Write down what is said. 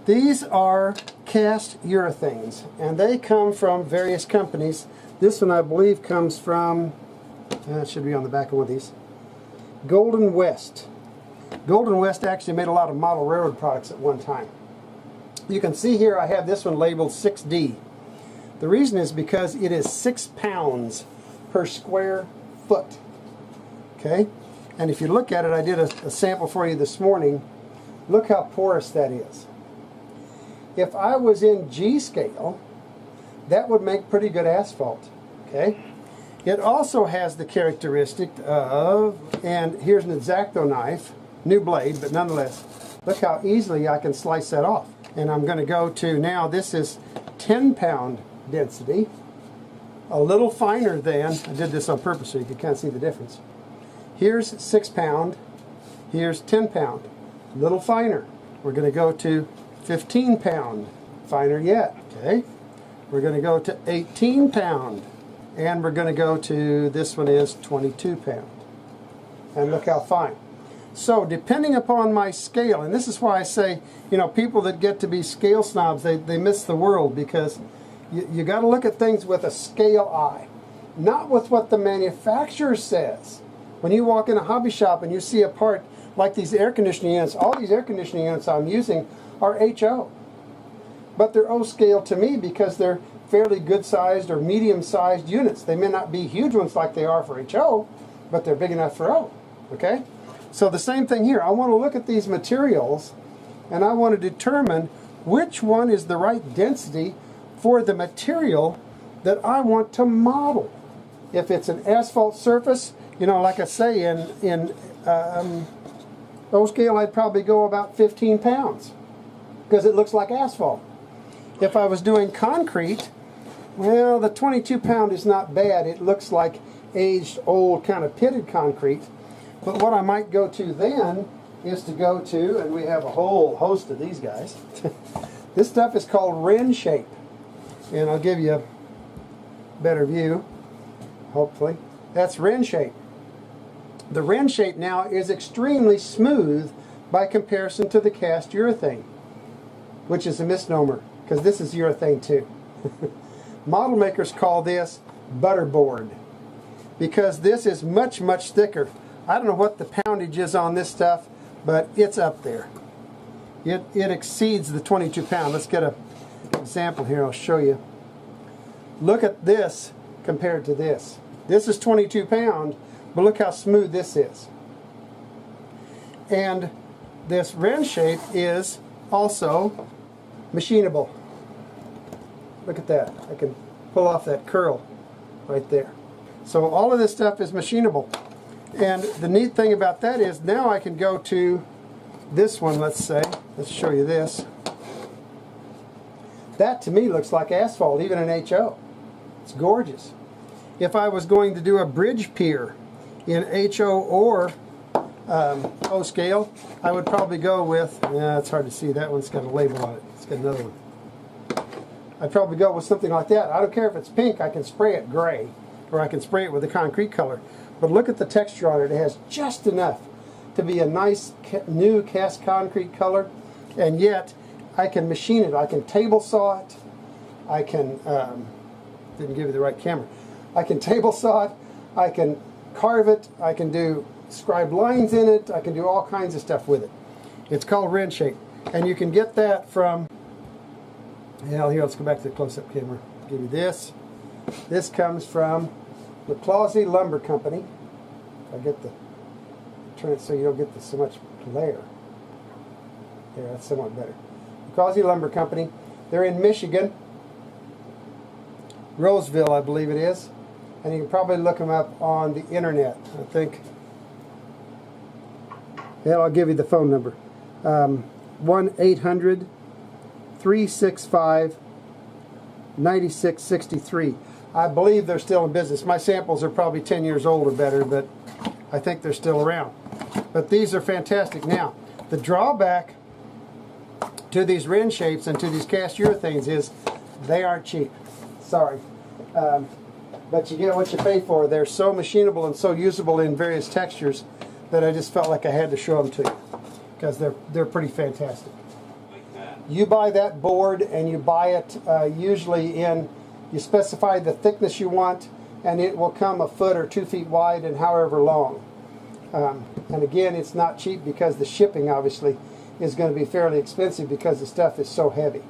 These are Cast Urethanes, and they come from various companies. This one I believe comes from, it should be on the back of one of these, Golden West. Golden West actually made a lot of model railroad products at one time. You can see here I have this one labeled 6D. The reason is because it is 6 pounds per square foot. Okay? And if you look at it, I did a sample for you this morning. Look how porous that is. If I was in G scale, that would make pretty good asphalt. Okay? It also has the characteristic of, and here's an X-Acto knife, new blade, but nonetheless, look how easily I can slice that off. And I'm going to go to, now this is 10 pound density, a little finer than, I did this on purpose so you can kind of see the difference. Here's 6 pound, here's 10 pound, a little finer. We're going to go to 15 pound, finer yet, okay? We're going to go to 18 pound, and we're going to go to, this one is 22 pound. And look how fine. So depending upon my scale, and this is why I say, you know, people that get to be scale snobs, they miss the world, because you got to look at things with a scale eye, not with what the manufacturer says. When you walk in a hobby shop and you see a part like these air conditioning units, all these air conditioning units I'm using are HO. But they're O scale to me because they're fairly good sized or medium sized units. They may not be huge ones like they are for HO, but they're big enough for O. Okay? So the same thing here. I want to look at these materials and I want to determine which one is the right density for the material that I want to model. If it's an asphalt surface, you know, like I say, in O scale, I'd probably go about 15 pounds because it looks like asphalt. If I was doing concrete, well, the 22 pound is not bad. It looks like aged, old, kind of pitted concrete. But what I might go to then is to go to, and we have a whole host of these guys. This stuff is called Ren Shape. And I'll give you a better view, hopefully. That's Ren Shape. The Ren Shape now is extremely smooth by comparison to the cast urethane, which is a misnomer, because this is urethane too. Model makers call this butterboard, because this is much, much thicker. I don't know what the poundage is on this stuff, but it's up there. It exceeds the 22 pound. Let's get an example here. I'll show you. Look at this compared to this. This is 22 pound, but look how smooth this is. And this Ren Shape is also machinable. Look at that. I can pull off that curl right there. So all of this stuff is machinable. And the neat thing about that is now I can go to this one, let's say. Let's show you this. That to me looks like asphalt, even in HO. It's gorgeous. If I was going to do a bridge pier in HO or O scale, I would probably go with, it's hard to see, that one's got a label on it. It's got another one. I'd probably go with something like that. I don't care if it's pink, I can spray it gray, or I can spray it with a concrete color. But look at the texture on it. It has just enough to be a nice new cast concrete color, and yet I can machine it. I can table saw it. I can, didn't give you the right camera. I can table saw it. I can carve it. I can do scribe lines in it. I can do all kinds of stuff with it. It's called Ren Shape, and you can get that from, here, let's go back to the close-up camera. I'll give you this. This comes from the Clausey Lumber Company. I get the, turn it so you don't get so much glare. There, that's somewhat better. The Clausey Lumber Company. They're in Michigan, Roseville, I believe it is, and you can probably look them up on the internet. I think. Yeah, I'll give you the phone number: 1-800-365-9663. I believe they're still in business. My samples are probably 10 years old or better, but I think they're still around. But these are fantastic. Now, the drawback to these Ren Shapes and to these cast urethanes is they aren't cheap. Sorry. But you get what you pay for. They're so machinable and so usable in various textures that I just felt like I had to show them to you, because they're pretty fantastic. Like that. You buy that board and you buy it usually in, you specify the thickness you want, and it will come a foot or 2 feet wide and however long. And again, it's not cheap because the shipping obviously is going to be fairly expensive because the stuff is so heavy.